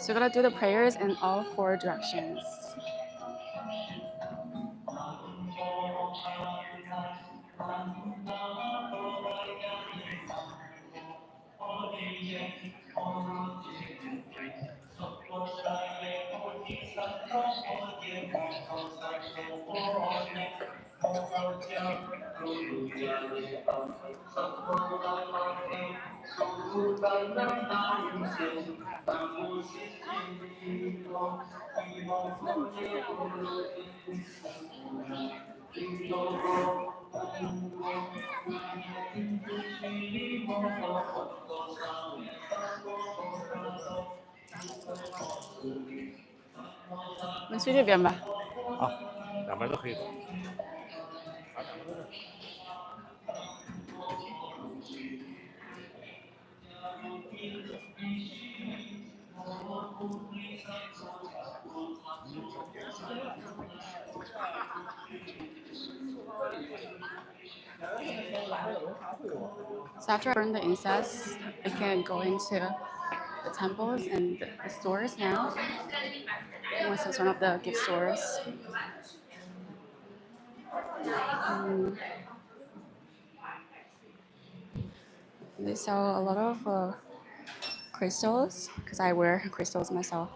So we're gonna do the prayers in all four directions.我们去这边吧。好，两边都可以走。啊，两边都是。So after I burn the incense, we can go into the temples and the stores now. This is one of the gift stores. They sell a lot of crystals because I wear crystals myself.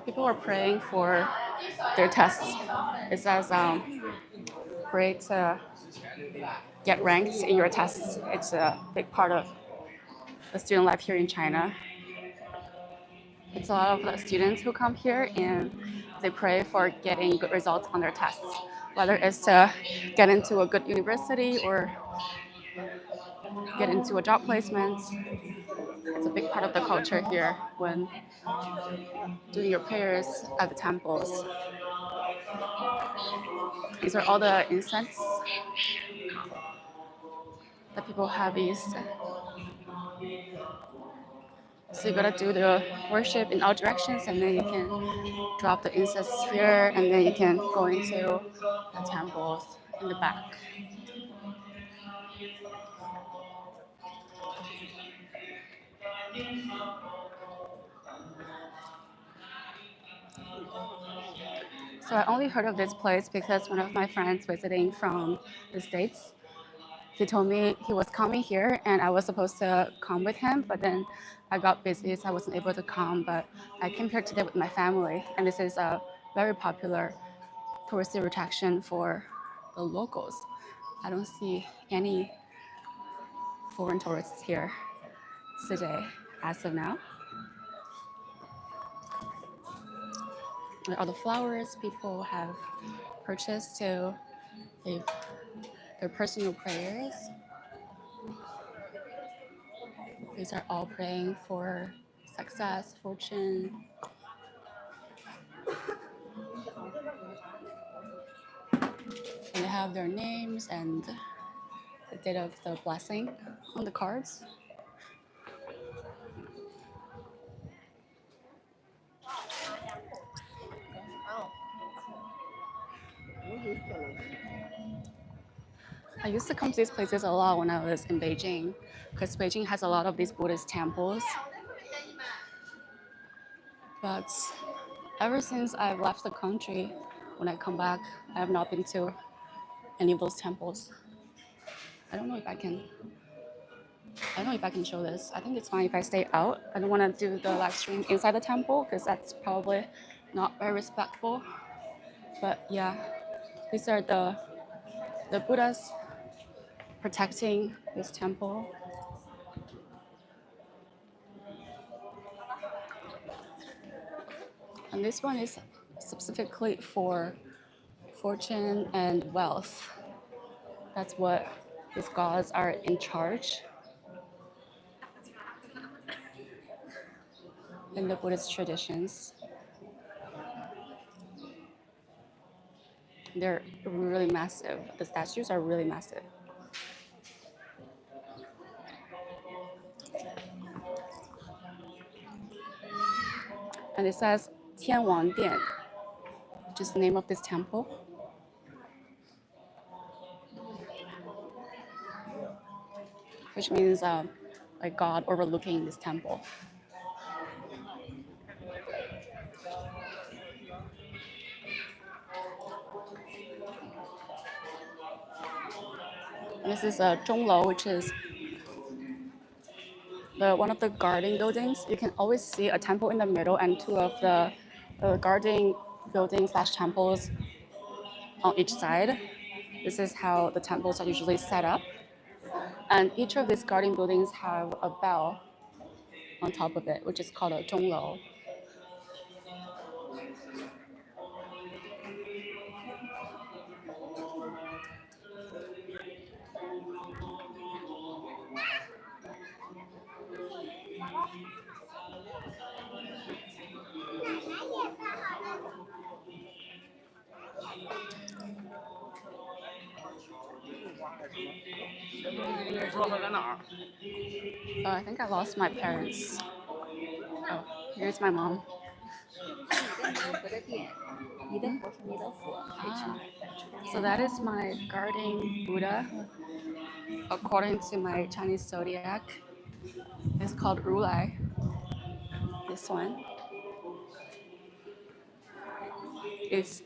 People are praying for their tests. It says pray to get ranked in your tests. It's a big part of the student life here in China. It's a lot of the students who come here and they pray for getting good results on their tests, whether it's to get into a good university or get into a job placement. It's a big part of the culture here when doing your prayers at the temples. These are all the incense that people have used. So you gotta do the worship in all directions, and then you can drop the incense here, and then you can go into the temples in the back. So I only heard of this place because one of my friends visiting from the States, he told me he was coming here and I was supposed to come with him, but then I got busy, so I wasn't able to come. But I came here today with my family, and this is a very popular touristy attraction for the locals. I don't see any foreign tourists here today as of now. All the flowers people have purchased to give their personal prayers. These are all praying for success, fortune. And they have their names and the date of the blessing on the cards. I used to come to these places a lot when I was in Beijing, because Beijing has a lot of these Buddhist temples. But ever since I've left the country, when I come back, I have not been to any of those temples. I don't know if I can show this. I think it's fine if I stay out. I don't want to do the live stream inside the temple because that's probably not very respectful. But yeah, these are the Buddhas protecting this temple. And this one is specifically for fortune and wealth. That's what these gods are in charge in the Buddhist traditions. They're really massive. The statues are really massive. And it says Tianwang Dian, which is the name of this temple. which means like God overlooking this temple. And this is Zhonglou, which is one of the guarding buildings. You can always see a temple in the middle and two of the guarding buildings slash temples on each side. This is how the temples are usually set up. And each of these guarding buildings have a bell on top of it, which is called a zhonglou. Oh, I think I lost my parents. Oh, here's my mom. So that is my guarding Buddha. According to my Chinese zodiac, it's called Rulai. This one is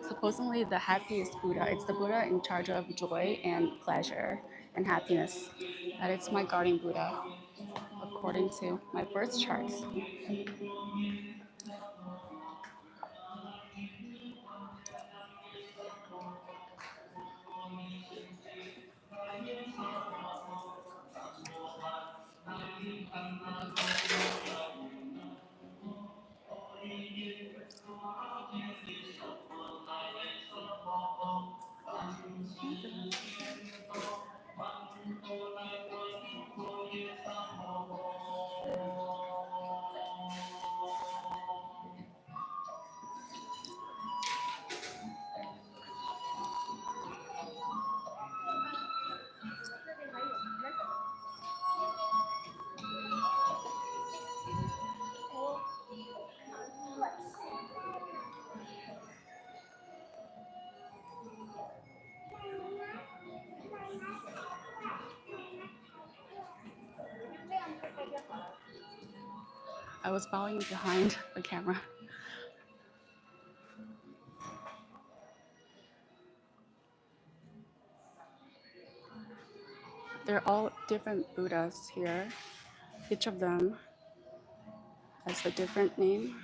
supposedly the happiest Buddha. It's the Buddha in charge of joy and pleasure and happiness. That is my guardian Buddha, according to my birth charts. I was bowing behind the camera. They're all different Buddhas here. Each of them has a different name.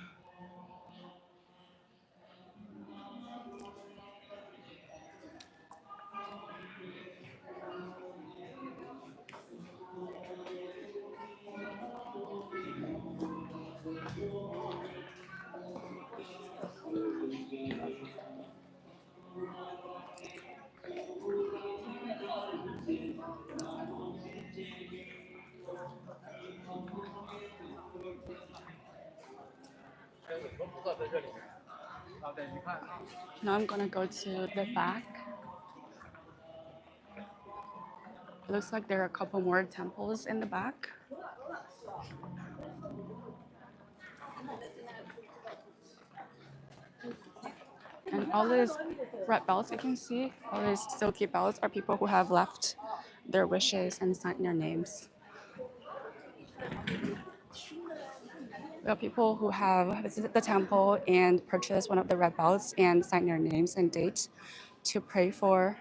Now I'm gonna go to the back. It looks like there are a couple more temples in the back. And all these red belts you can see, all these silky belts are people who have left their wishes and signed their names. There are people who have visited the temple and purchased one of the red belts and signed their names and date to pray for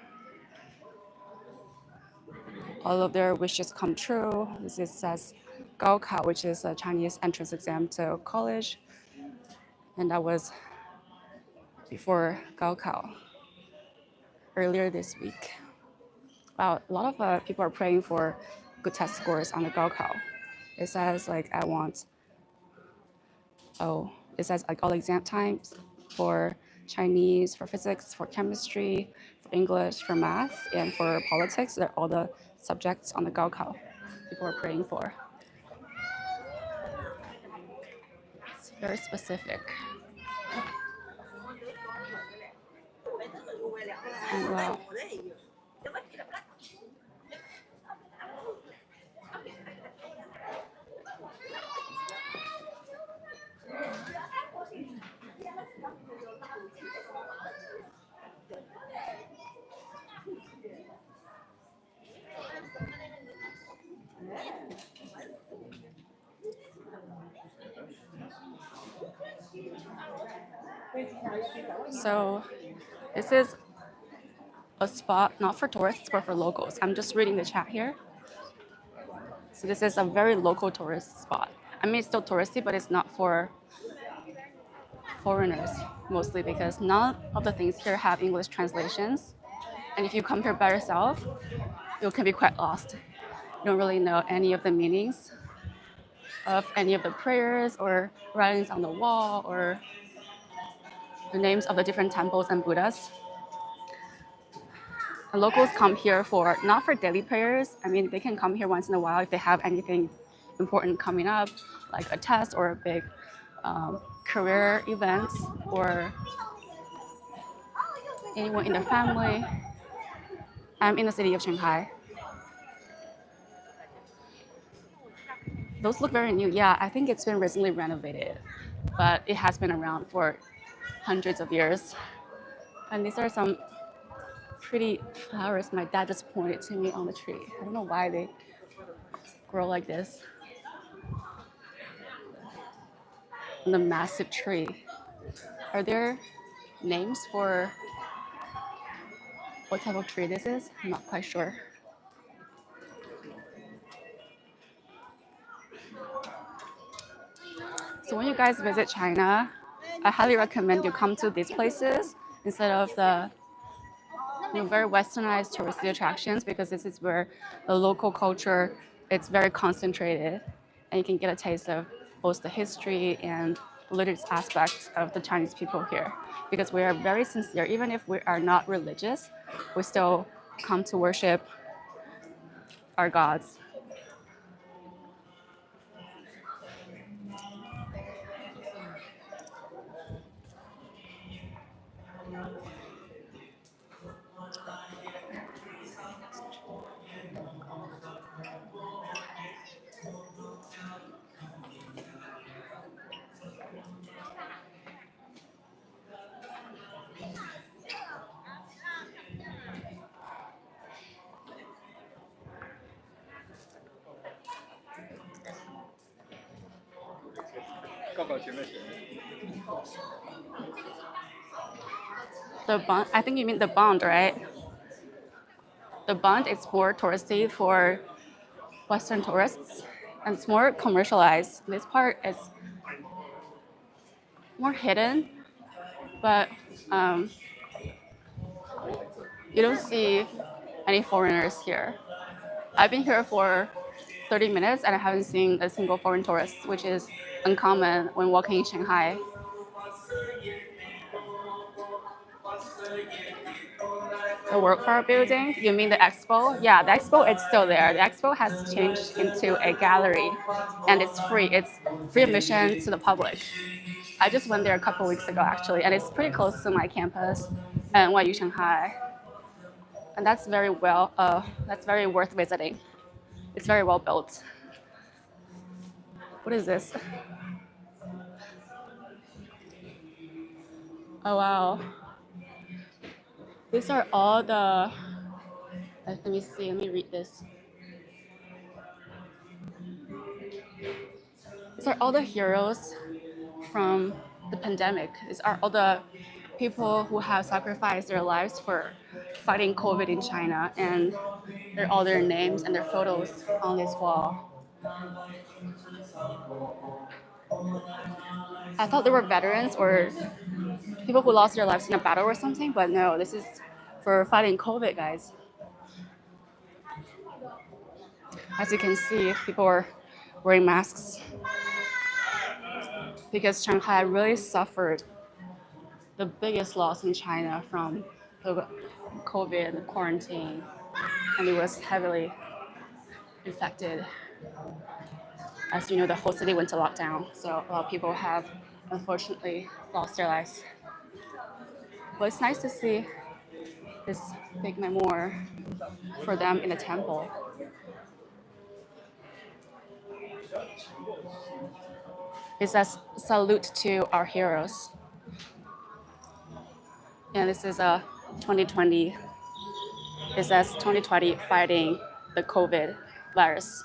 all of their wishes come true. This says Gaokao, which is a Chinese entrance exam to college. And that was before Gaokao, earlier this week. Wow, a lot of people are praying for good test scores on the Gaokao. It says like it says like all exam times for Chinese, for physics, for chemistry, for English, for math, and for politics. They're all the subjects on the Gaokao people are praying for. It's very specific. And wow. So this is a spot not for tourists but for locals. I'm just reading the chat here. So this is a very local tourist spot. I mean, it's still touristy, but it's not for foreigners mostly because none of the things here have English translations. And if you come here by yourself, you can be quite lost. You don't really know any of the meanings of any of the prayers or writings on the wall or the names of the different temples and Buddhas. And locals come here for not for daily prayers. I mean, they can come here once in a while if they have anything important coming up, like a test or a big career events or anyone in their family. I'm in the city of Shanghai. Those look very new. Yeah, I think it's been recently renovated, but it has been around for hundreds of years. And these are some pretty flowers my dad just pointed to me on the tree. I don't know why they grow like this on the massive tree. Are there names for what type of tree this is? I'm not quite sure. So when you guys visit China, I highly recommend you come to these places instead of the very westernized touristy attractions because this is where the local culture it's very concentrated and you can get a taste of both the history and religious aspects of the Chinese people here because we are very sincere. Even if we are not religious, we still come to worship our gods. The bund, I think you mean the bund, right? The bund is more touristy for Western tourists, and it's more commercialized. This part is more hidden, but you don't see any foreigners here. I've been here for 30 minutes and I haven't seen a single foreign tourist, which is uncommon when walking in Shanghai. The World Fair building? You mean the expo? Yeah, the expo is still there. The expo has changed into a gallery and it's free. It's free admission to the public. I just went there a couple weeks ago actually, and it's pretty close to my campus, NYU Shanghai. And that's very worth visiting. It's very well built. What is this? Oh wow. These are all the, let me see, let me read this. These are all the heroes from the pandemic. These are all the people who have sacrificed their lives for fighting COVID in China, and they're all their names and their photos on this wall. I thought they were veterans or people who lost their lives in a battle or something, but no, this is for fighting COVID, guys. As you can see, people are wearing masks because Shanghai really suffered the biggest loss in China from the COVID, the quarantine, and it was heavily infected. As you know, the whole city went to lockdown, so a lot of people have unfortunately lost their lives. But it's nice to see this big memorial for them in the temple. It says salute to our heroes. And this is a 2020. It says 2020 fighting the COVID virus.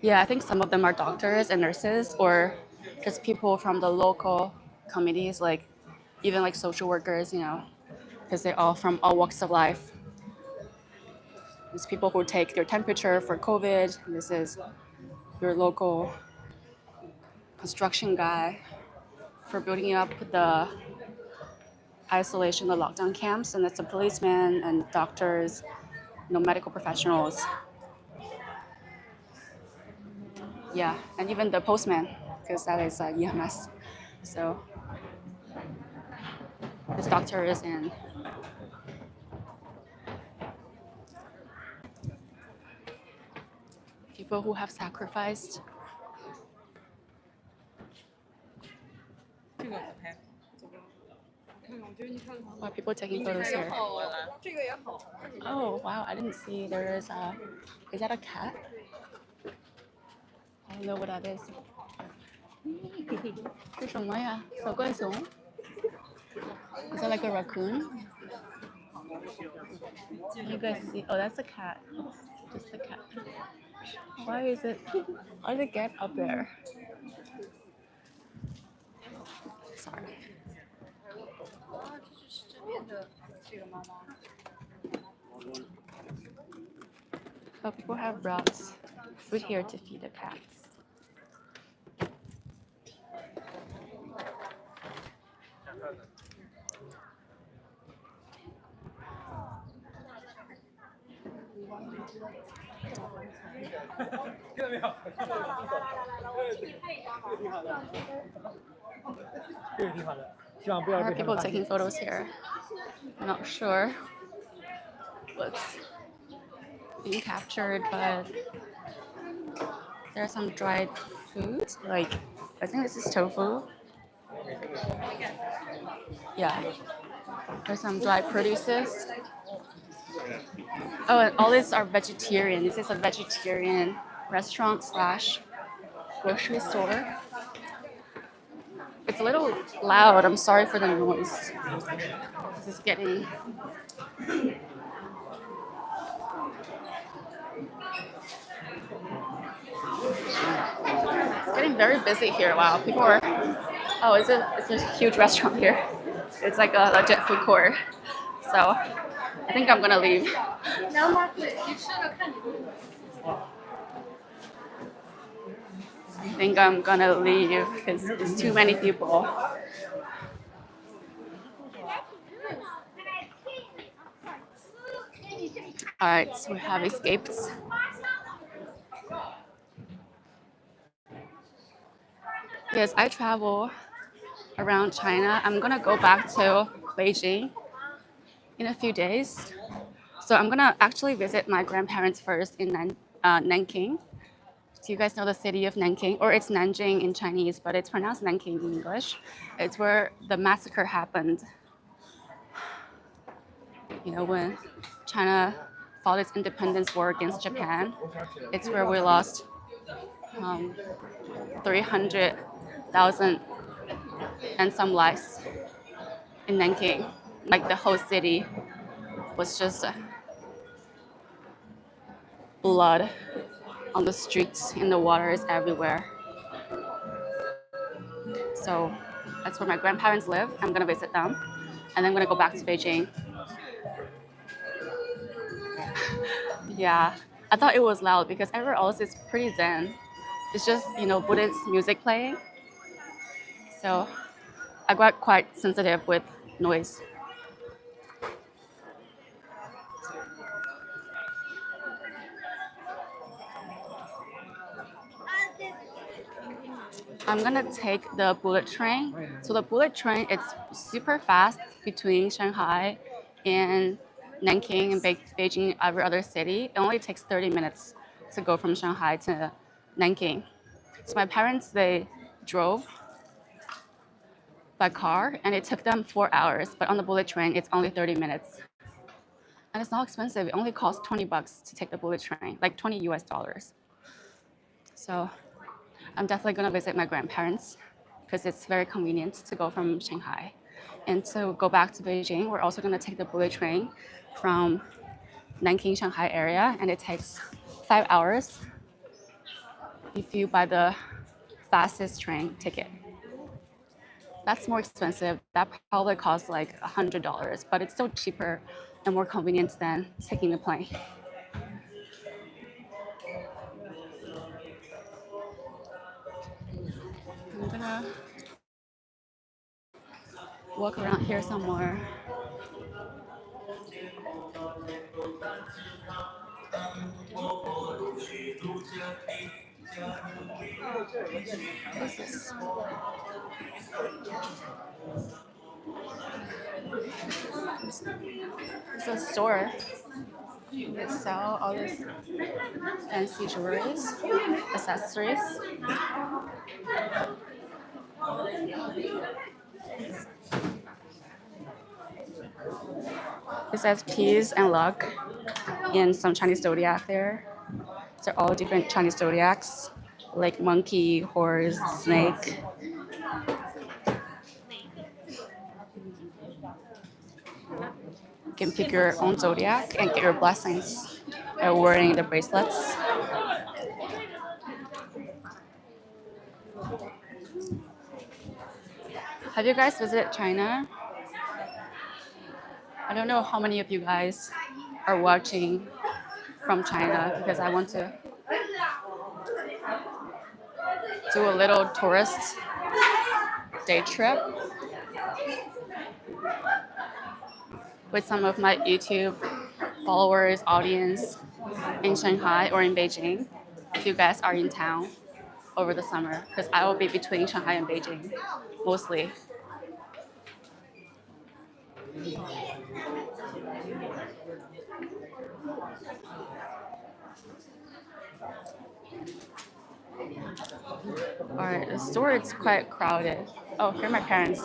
Yeah, I think some of them are doctors and nurses or just people from the local communities, like even like social workers, because they're all from all walks of life. There's people who take your temperature for COVID. This is your local construction guy for building up the isolation, the lockdown camps, and that's a policeman and doctors, medical professionals. Yeah, and even the postman, because that is EMS. So there's doctors and people who have sacrificed. Why are people taking photos here? Oh wow, I didn't see there is that a cat? I don't know what that is. 是什么呀？小怪熊? Is that like a raccoon? You guys see? Oh, that's a cat. It's just a cat. Why is it? How did it get up there? Sorry. So people have brought food here to feed the cats. There are people taking photos here. I'm not sure what's being captured, but there's some dried food. Like, I think this is tofu. Yeah. There's some dried produces. Oh, and all these are vegetarian. This is a vegetarian restaurant slash grocery store. It's a little loud. I'm sorry for the noise. This is getting. It's getting very busy here. Wow, people are. Oh, it's a huge restaurant here. It's like a legit food court. So I think I'm gonna leave. I think I'm gonna leave because there's too many people. All right, so we have escaped. Yes, I travel around China. I'm gonna go back to Beijing in a few days. So I'm gonna actually visit my grandparents first in Nanking. Do you guys know the city of Nanking? Or it's Nanjing in Chinese, but it's pronounced Nanking in English. It's where the massacre happened. When China fought its independence war against Japan. It's where we lost 300,000 and some lives in Nanking. Like the whole city was just blood on the streets, in the waters everywhere. So that's where my grandparents live. I'm gonna visit them, and then I'm gonna go back to Beijing. Yeah, I thought it was loud because everywhere else is pretty zen. It's just Buddhist music playing. So I got quite sensitive with noise. I'm gonna take the bullet train. So the bullet train, it's super fast between Shanghai and Nanking and Beijing, every other city. It only takes 30 minutes to go from Shanghai to Nanking. So my parents, they drove by car and it took them 4 hours, but on the bullet train, it's only 30 minutes. And it's not expensive. It only costs $20 to take the bullet train, like 20 US dollars. So I'm definitely gonna visit my grandparents because it's very convenient to go from Shanghai. And to go back to Beijing, we're also gonna take the bullet train from Nanking, Shanghai area, and it takes 5 hours. if you buy the fastest train ticket. That's more expensive. That probably costs like $100, but it's still cheaper and more convenient than taking the plane. I'm gonna walk around here some more. What is this? It's a store. They sell all these fancy jewelries, accessories. It says peace and luck in some Chinese zodiac there. They're all different Chinese zodiacs, like monkey, horse, snake. You can pick your own zodiac and get your blessings by wearing the bracelets. Have you guys visited China? I don't know how many of you guys are watching from China because I want to do a little tourist day trip with some of my YouTube followers, audience in Shanghai or in Beijing if you guys are in town over the summer because I will be between Shanghai and Beijing mostly. All right, the store is quite crowded. Oh, here are my parents.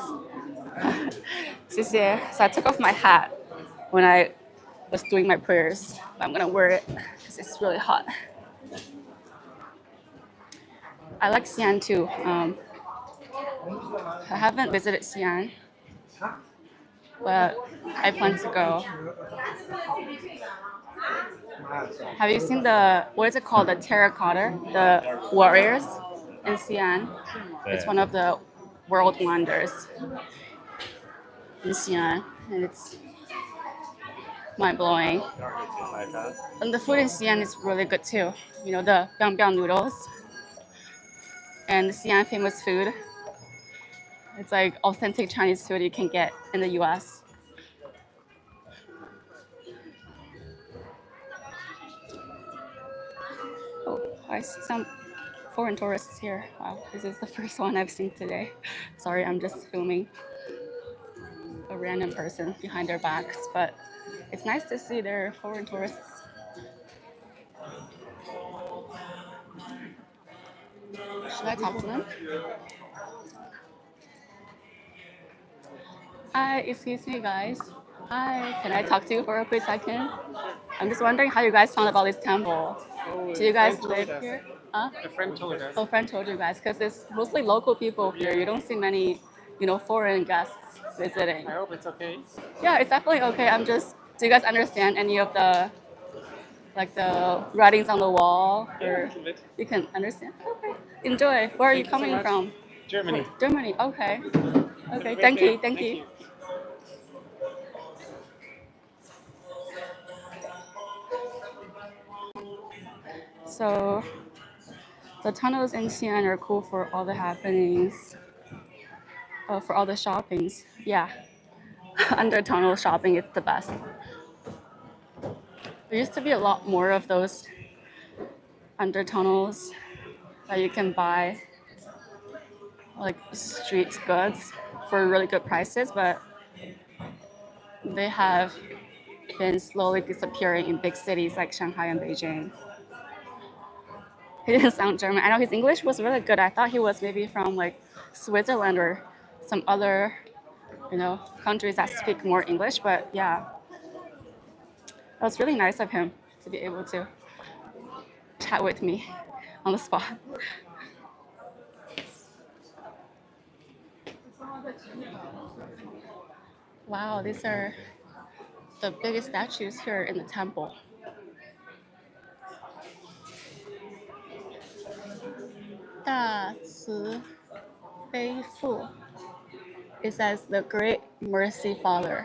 谢谢. So I took off my hat when I was doing my prayers. I'm gonna wear it because it's really hot. I like Xi'an too. I haven't visited Xi'an, but I plan to go. Have you seen what is it called, the terracotta, the warriors in Xi'an? It's one of the world wonders in Xi'an, and it's mind-blowing. And the food in Xi'an is really good too. You know, the biang noodles and Xi'an famous food. It's like authentic Chinese food you can get in the US. Oh, I see some foreign tourists here. Wow, this is the first one I've seen today. Sorry, I'm just filming a random person behind their backs, but it's nice to see their foreign tourists. Should I talk to them? Hi, excuse me, guys. Hi, can I talk to you for a quick second? I'm just wondering how you guys found about this temple. Do you guys live here? Huh? A friend told us. Oh, friend told you guys, because it's mostly local people here. You don't see many, foreign guests visiting. I hope it's okay. Yeah, it's definitely okay. Do you guys understand any of the writings on the wall? Yeah, a Or little bit. you can understand? Okay. Enjoy. Where are you Thank you so coming much. from? Germany. Germany. Okay. Have a Okay. great Thank day. you. Thank you. So the tunnels in Xi'an are cool for all the happenings, for all the shoppings. Yeah, under tunnel shopping is the best. There used to be a lot more of those under tunnels that you can buy like street goods for really good prices, but they have been slowly disappearing in big cities like Shanghai and Beijing. He didn't sound German. I know his English was really good. I thought he was maybe from like Switzerland or some other, countries that speak more English. But yeah, it was really nice of him to be able to chat with me on the spot. Wow, these are the biggest statues here in the temple. 大慈悲父. It says the great mercy Father,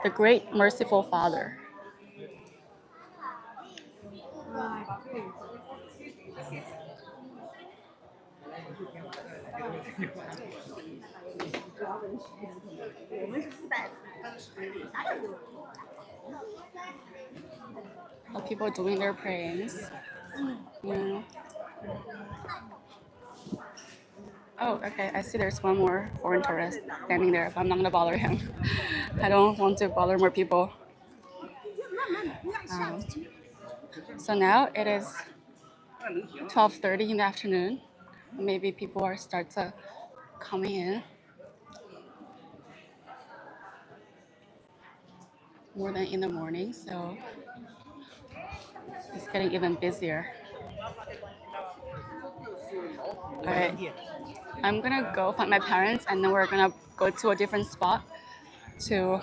the great merciful Father. How people doing their prayings. Yeah. Oh, okay. I see there's one more foreign tourist standing there, but I'm not gonna bother him. I don't want to bother more people. So now it is 12:30 in the afternoon. Maybe people are start to coming in more than in the morning, so it's getting even busier. All right, I'm gonna go find my parents, and then we're gonna go to a different spot to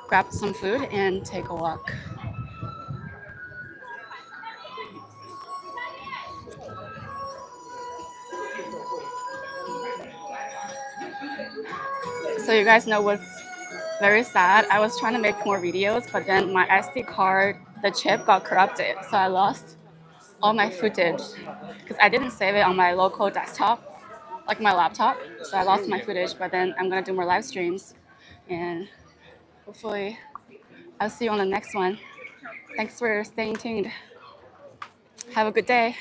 grab some food and take a walk. So you guys know what's very sad? I was trying to make more videos, but then my SD card, the chip got corrupted, so I lost all my footage because I didn't save it on my local desktop, like my laptop. So I lost my footage, but then I'm gonna do more live streams, and hopefully I'll see you on the next one. Thanks for staying tuned. Have a good day.